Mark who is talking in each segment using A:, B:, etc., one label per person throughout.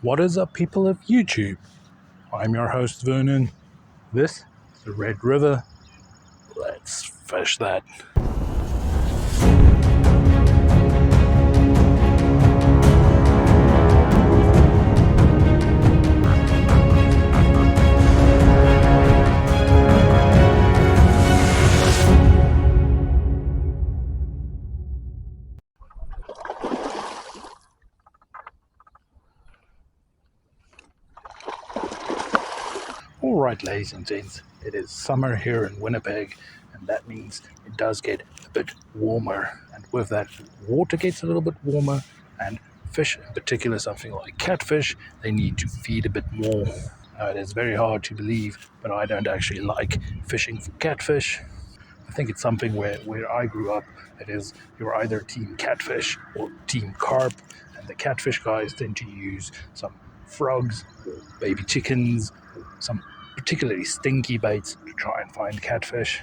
A: What is up, people of YouTube? I'm your host, Vernon. This is the Red River. Let's fish that. Alright, ladies and gents, it is summer here in Winnipeg, and that means it does get a bit warmer. And with that, water gets a little bit warmer, and fish, in particular something like catfish, they need to feed a bit more. It is very hard to believe, but I don't actually like fishing for catfish. I think it's something where I grew up, it is you're either team catfish or team carp, and the catfish guys tend to use some frogs or baby chickens or some particularly stinky baits to try and find catfish.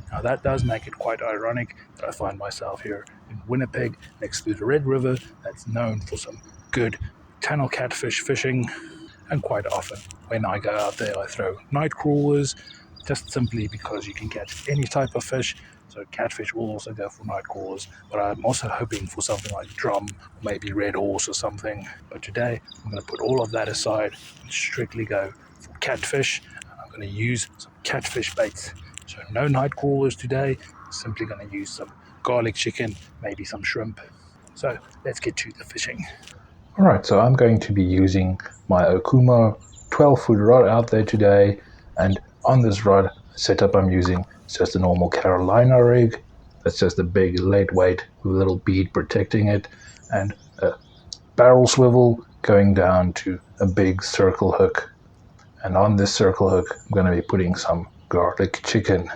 A: Now that does make it quite ironic that I find myself here in Winnipeg next to the Red River that's known for some good channel catfish fishing, and quite often when I go out there I throw night crawlers just simply because you can catch any type of fish. So catfish will also go for night crawlers, but I'm also hoping for something like drum, or maybe red horse or something. But today I'm going to put all of that aside and strictly go for catfish. I'm going to use some catfish baits. So no night crawlers today, simply going to use some garlic chicken, maybe some shrimp. So let's get to the fishing. Alright, so I'm going to be using my Okuma 12-foot rod out there today, and on this rod setup I'm using just a normal Carolina rig. That's just a big lead weight with a little bead protecting it, and a barrel swivel going down to a big circle hook. And on this circle hook I'm going to be putting some garlic chicken.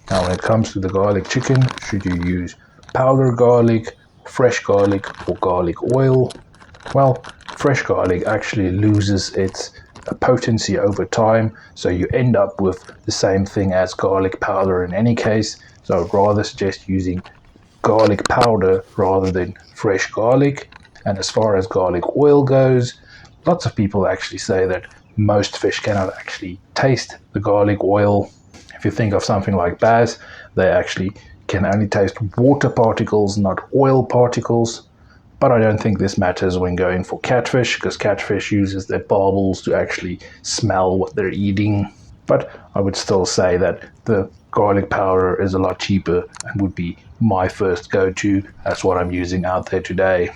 A: Now when it comes to the garlic chicken, should you use powdered garlic, fresh garlic, or garlic oil? Well, fresh garlic actually loses its potency over time, so you end up with the same thing as garlic powder in any case. So I'd rather suggest using garlic powder rather than fresh garlic. And as far as garlic oil goes, lots of people actually say that most fish cannot actually taste the garlic oil. If you think of something like bass, they actually can only taste water particles, not oil particles. But I don't think this matters when going for catfish, because catfish uses their barbels to actually smell what they're eating. But I would still say that the garlic powder is a lot cheaper and would be my first go-to. That's what I'm using out there today.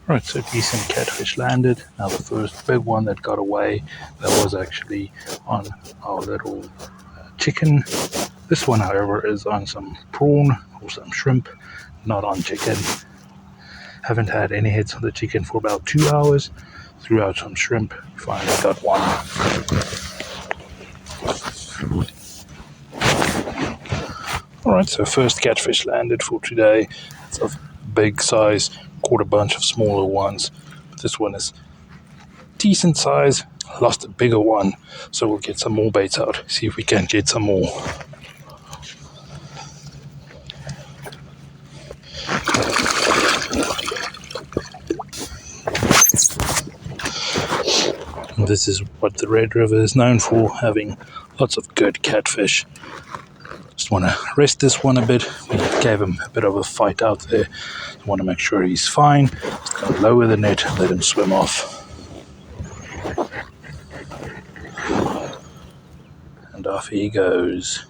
A: Right, so decent catfish landed. Now the first big one that got away, that was actually on our little chicken. This one, however, is on some prawn or some shrimp, not on chicken. Haven't had any hits on the chicken for about 2 hours. Threw out some shrimp, finally got one. Alright, so first catfish landed for today. It's of big size, caught a bunch of smaller ones. This one is decent size, lost a bigger one, so we'll get some more baits out, see if we can get some more. And this is what the Red River is known for, having lots of good catfish. Just want to rest this one a bit. We gave him a bit of a fight out there. I want to make sure he's fine. Just going to lower the net and let him swim off. And off he goes.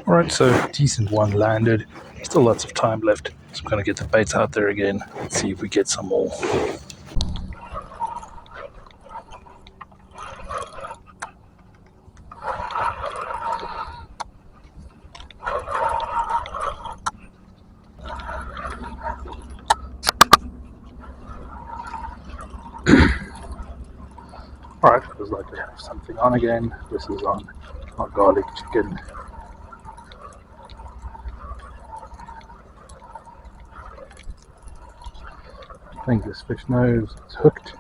A: Alright, so decent one landed. Still lots of time left. So I'm going to get the baits out there again and see if we get some more. Alright, feels like we have something on again. This is on our garlic chicken. I think this fish knows it's hooked.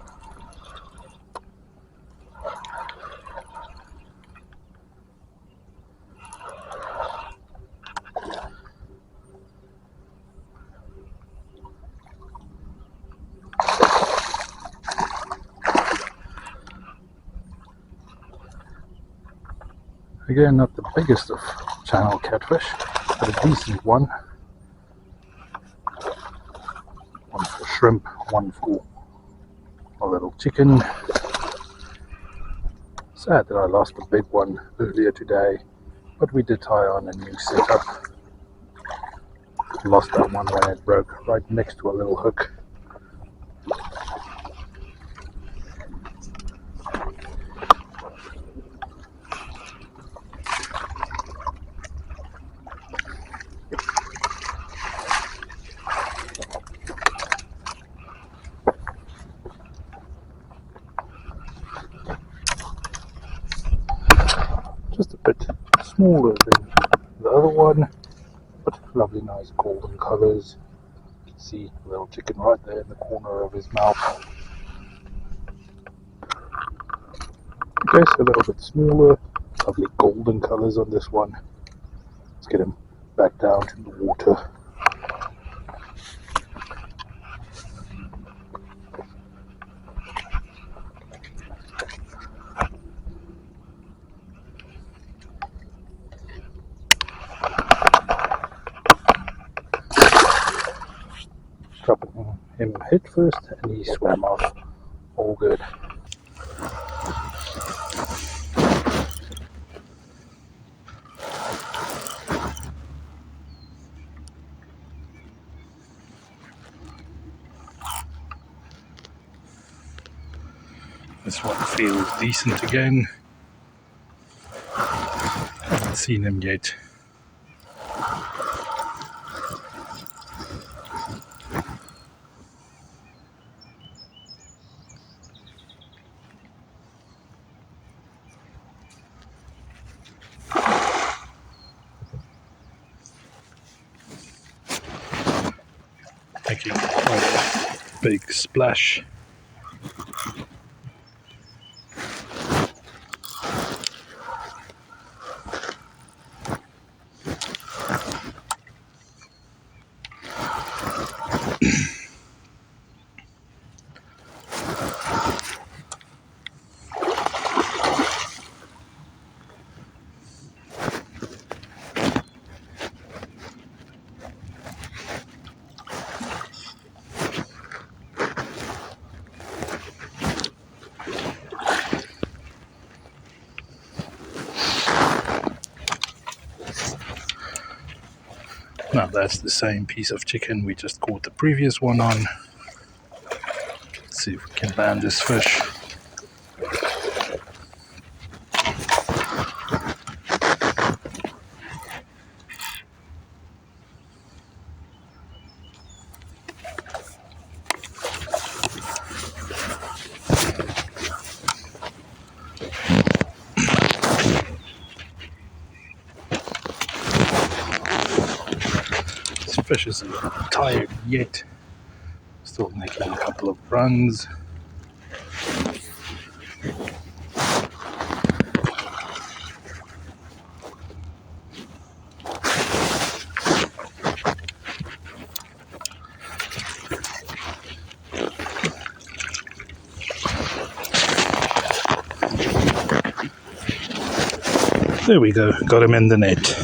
A: Again, not the biggest of channel catfish, but a decent one. One for shrimp, one for a little chicken. Sad that I lost a big one earlier today, but we did tie on a new setup. Lost that one when it broke right next to a little hook. bit smaller than the other one, but lovely, nice golden colors. You can see a little chicken right there in the corner of his mouth. Okay, so a little bit smaller, lovely golden colors on this one. Let's get him back down to the water. Dropping him head first, and he swam off. All good. This one feels decent again. Haven't seen him yet. Making quite a big splash. Now that's the same piece of chicken we just caught the previous one on. Let's see if we can land this fish. Fish isn't tired yet, still making a couple of runs. There we go, got him in the net.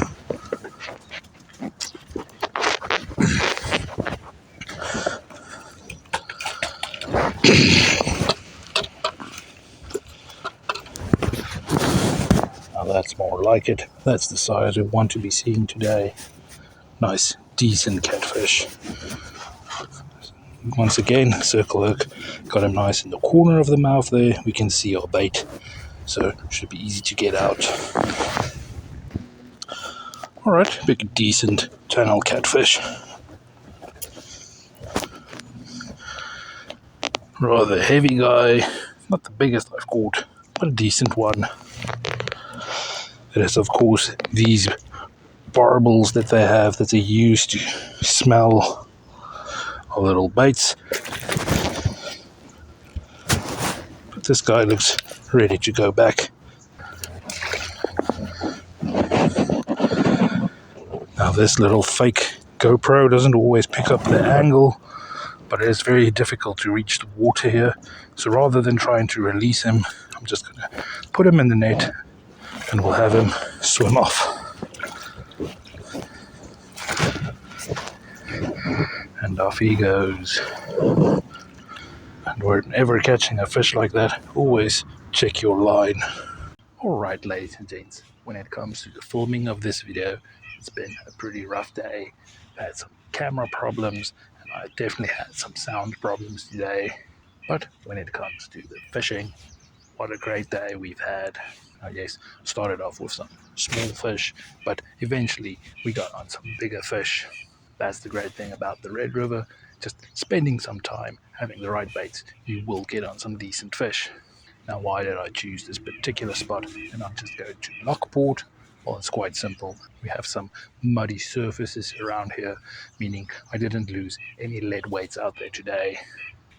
A: That's more like it. That's the size we want to be seeing today. Nice, decent catfish. Once again, circle hook. Got him nice in the corner of the mouth there. We can see our bait, so it should be easy to get out. Alright, big decent channel catfish. Rather heavy guy. Not the biggest I've caught, but a decent one. It is, of course, these barbels that they have that they use to smell our little baits. But this guy looks ready to go back. Now this little fake GoPro doesn't always pick up the angle, but it is very difficult to reach the water here. So rather than trying to release him, I'm just going to put him in the net and we'll have him swim off. And off he goes. And whenever catching a fish like that, always check your line. Alright, ladies and gents, when it comes to the filming of this video, it's been a pretty rough day. I've had some camera problems, and I definitely had some sound problems today. But when it comes to the fishing, what a great day we've had. Yes, started off with some small fish, but eventually we got on some bigger fish. That's the great thing about the Red River. Just spending some time, having the right baits, you will get on some decent fish. Now, why did I choose this particular spot and not just go to Lockport? Well, it's quite simple. We have some muddy surfaces around here, meaning I didn't lose any lead weights out there today.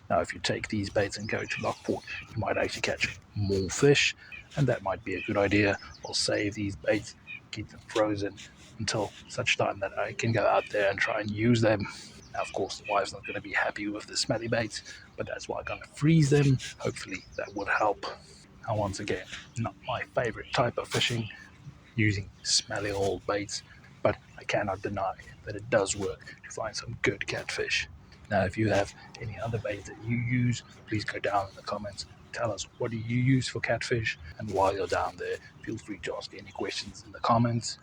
A: Now, if you take these baits and go to Lockport, you might actually catch more fish, and that might be a good idea. I'll save these baits, keep them frozen until such time that I can go out there and try and use them. Now, of course, the wife's not going to be happy with the smelly baits, but that's why I'm going to freeze them. Hopefully, that would help. Now, once again, not my favorite type of fishing, using smelly old baits, but I cannot deny that it does work to find some good catfish. Now, if you have any other baits that you use, please go down in the comments. Tell us, what do you use for catfish? And while you're down there, feel free to ask any questions in the comments.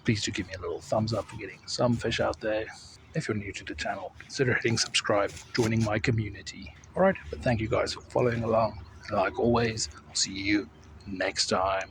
A: Please do give me a little thumbs up for getting some fish out there. If you're new to the channel, consider hitting subscribe, joining my community. Alright, but thank you guys for following along. And like always, I'll see you next time.